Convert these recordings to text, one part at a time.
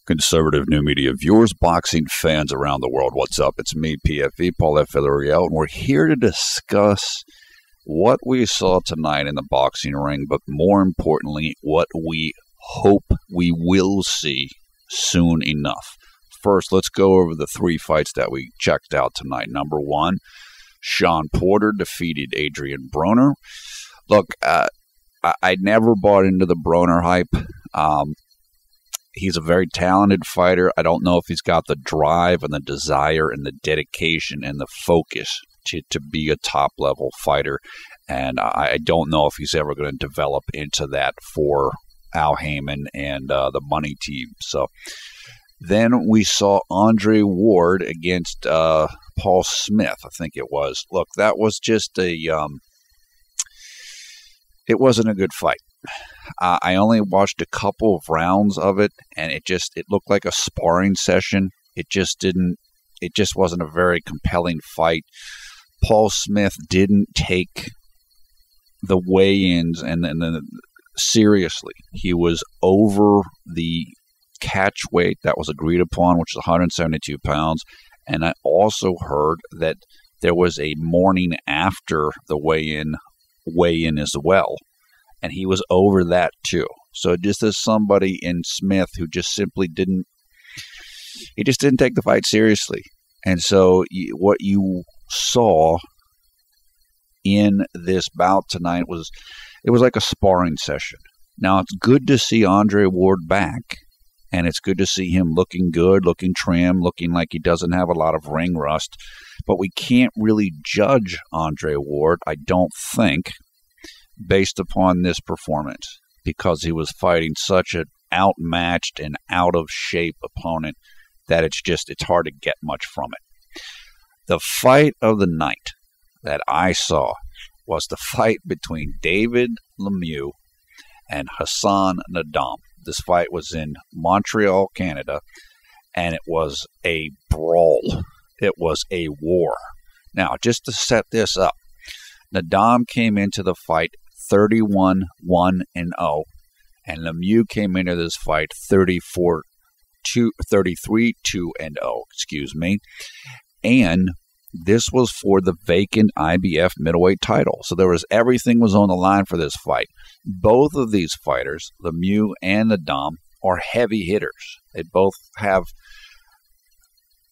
Conservative new media viewers, boxing fans around the world, what's up? It's me, PFE, Paul F. Villarreal, and we're here to discuss what we saw tonight in the boxing ring, but more importantly, what we hope we will see soon enough. First, let's go over the three fights that we checked out tonight. Number one, Shawn Porter defeated Adrian Broner. Look, I never bought into the Broner hype. He's a very talented fighter. I don't know if he's got the drive and the desire and the dedication and the focus to be a top-level fighter. And I don't know if he's ever going to develop into that for Al Heyman and the money team. So then we saw Andre Ward against Paul Smith, I think it was. Look, that was just it wasn't a good fight. I only watched a couple of rounds of it, and it looked like a sparring session. It just wasn't a very compelling fight. Paul Smith didn't take the weigh-ins and seriously. He was over the catch weight that was agreed upon, which is 172 pounds. And I also heard that there was a morning after the weigh-in as well. And he was over that too. So just as somebody in Smith who just simply didn't take the fight seriously. And so what you saw in this bout tonight was like a sparring session. Now, it's good to see Andre Ward back. And it's good to see him looking good, looking trim, looking like he doesn't have a lot of ring rust. But we can't really judge Andre Ward, I don't think, based upon this performance, because he was fighting such an outmatched and out-of-shape opponent that it's hard to get much from it. The fight of the night that I saw was the fight between David Lemieux and Hassan N'Dam. This fight was in Montreal, Canada, and it was a brawl. It was a war. Now, just to set this up, N'Dam came into the fight 31-1-0, and Lemieux came into this fight 33-2-0, and this was for the vacant IBF middleweight title. So everything was on the line for this fight. Both of these fighters, Lemieux and N'Dam, are heavy hitters. They both have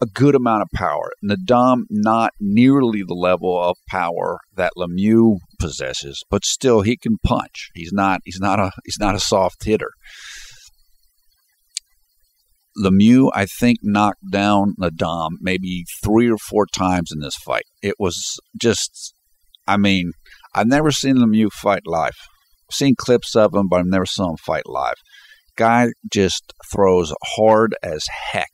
a good amount of power. N'Dam not nearly the level of power that Lemieux possesses, but still he can punch. He's not a soft hitter. Lemieux, I think, knocked down N'Dam maybe 3 or 4 times in this fight. It was just, I've never seen Lemieux fight live. I've seen clips of him, but I've never saw him fight live. Guy just throws hard as heck.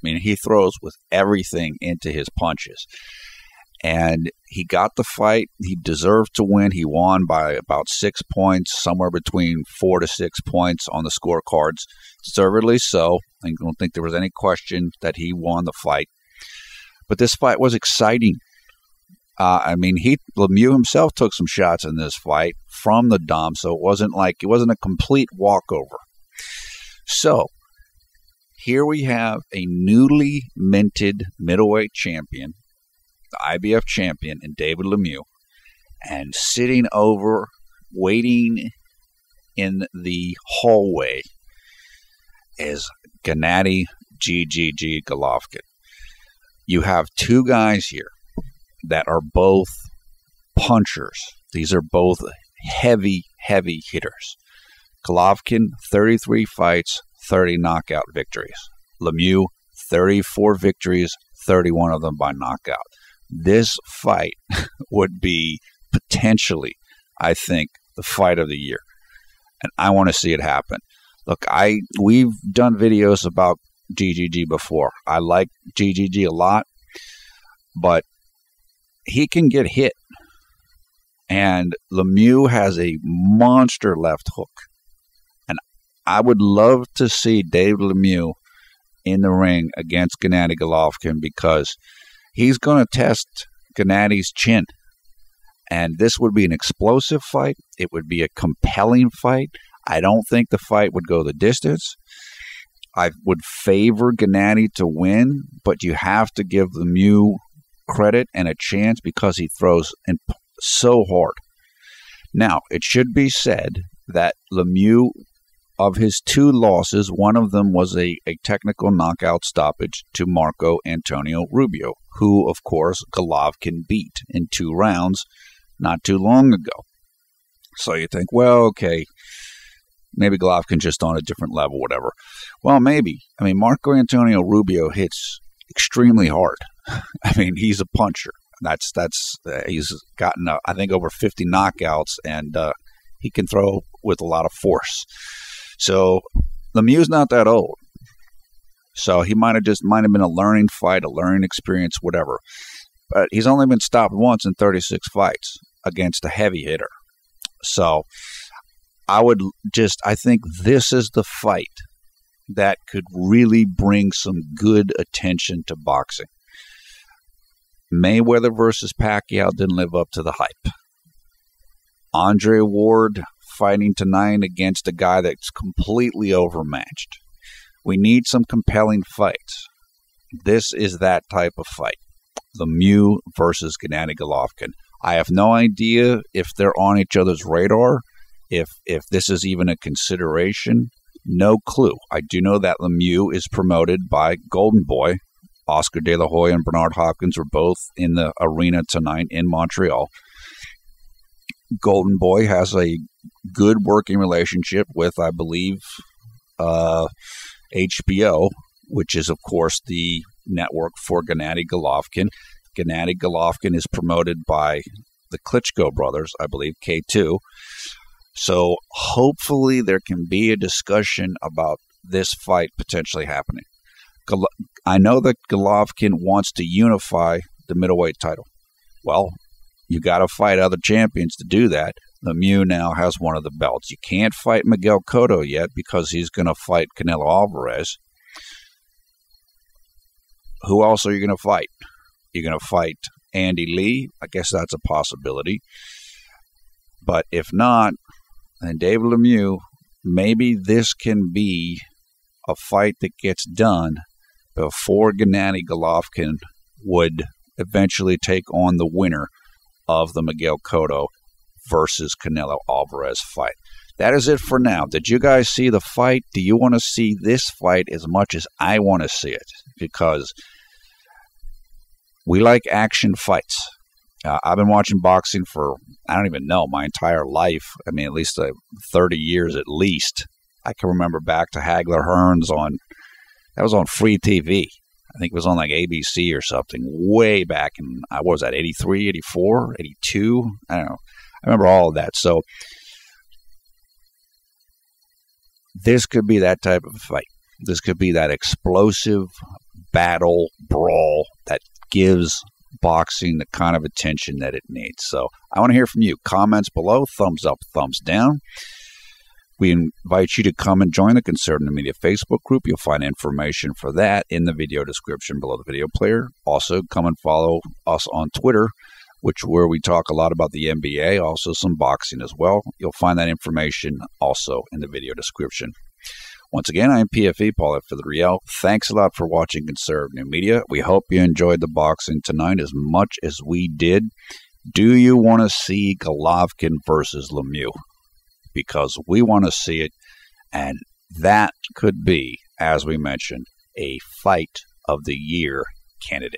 He throws with everything into his punches. And he got the fight. He deserved to win. He won by about 6 points, somewhere between 4 to 6 points on the scorecards. Deservedly so. I don't think there was any question that he won the fight. But this fight was exciting. Lemieux himself took some shots in this fight from N'Dam, so it wasn't a complete walkover. So here we have a newly minted middleweight champion, the IBF champion, in David Lemieux, and sitting over, waiting in the hallway is Gennady Golovkin. You have two guys here that are both punchers. These are both heavy hitters. Golovkin, 33 fights, 30 knockout victories. Lemieux, 34 victories, 31 of them by knockout. This fight would be potentially, I think, the fight of the year. And I want to see it happen. Look, we've done videos about GGG before. I like GGG a lot, but he can get hit. And Lemieux has a monster left hook. And I would love to see Dave Lemieux in the ring against Gennady Golovkin, because he's going to test Gennady's chin. And this would be an explosive fight. It would be a compelling fight. I don't think the fight would go the distance. I would favor Gennady to win, but you have to give Lemieux credit and a chance because he throws so hard. Now, it should be said that Lemieux, of his 2 losses, one of them was a technical knockout stoppage to Marco Antonio Rubio, who, of course, Golovkin beat in 2 rounds not too long ago. So you think, well, okay, maybe Golovkin's just on a different level, whatever. Well, maybe. I mean, Marco Antonio Rubio hits extremely hard. I mean, he's a puncher. He's gotten, I think, over 50 knockouts, and he can throw with a lot of force. So Lemieux's not that old. So he might have been a learning fight, a learning experience, whatever. But he's only been stopped once in 36 fights against a heavy hitter. So I think this is the fight that could really bring some good attention to boxing. Mayweather versus Pacquiao didn't live up to the hype. Andre Ward fighting tonight against a guy that's completely overmatched. We need some compelling fights. This is that type of fight. Lemieux versus Gennady Golovkin. I have no idea if they're on each other's radar, if this is even a consideration. No clue. I do know that Lemieux is promoted by Golden Boy. Oscar De La Hoya and Bernard Hopkins were both in the arena tonight in Montreal. Golden Boy has a good working relationship with, I believe, HBO, which is, of course, the network for Gennady Golovkin. Gennady Golovkin is promoted by the Klitschko brothers, I believe, K2. So hopefully there can be a discussion about this fight potentially happening. I know that Golovkin wants to unify the middleweight title. Well, you got to fight other champions to do that. Lemieux now has one of the belts. You can't fight Miguel Cotto yet because he's going to fight Canelo Alvarez. Who else are you going to fight? You're going to fight Andy Lee. I guess that's a possibility. But if not, then David Lemieux, maybe this can be a fight that gets done before Gennady Golovkin would eventually take on the winner of the Miguel Cotto versus Canelo Alvarez fight. That is it for now. Did you guys see the fight? Do you want to see this fight as much as I want to see it? Because we like action fights. I've been watching boxing for, I don't even know, my entire life. I mean, at least 30 years at least. I can remember back to Hagler Hearns that was on free TV. I think it was on like ABC or something way back in, what was that, 83, 84, 82? I don't know. I remember all of that. So this could be that type of fight. This could be that explosive battle, brawl that gives boxing the kind of attention that it needs. So I want to hear from you. Comments below, thumbs up, thumbs down. We invite you to come and join the Conservative Media Facebook group. You'll find information for that in the video description below the video player. Also, come and follow us on Twitter, where we talk a lot about the NBA, also some boxing as well. You'll find that information also in the video description. Once again, I'm PFE, Paul F. for the Real. Thanks a lot for watching Conservative Media. We hope you enjoyed the boxing tonight as much as we did. Do you want to see Golovkin versus Lemieux? Because we want to see it, and that could be, as we mentioned, a fight of the year candidate.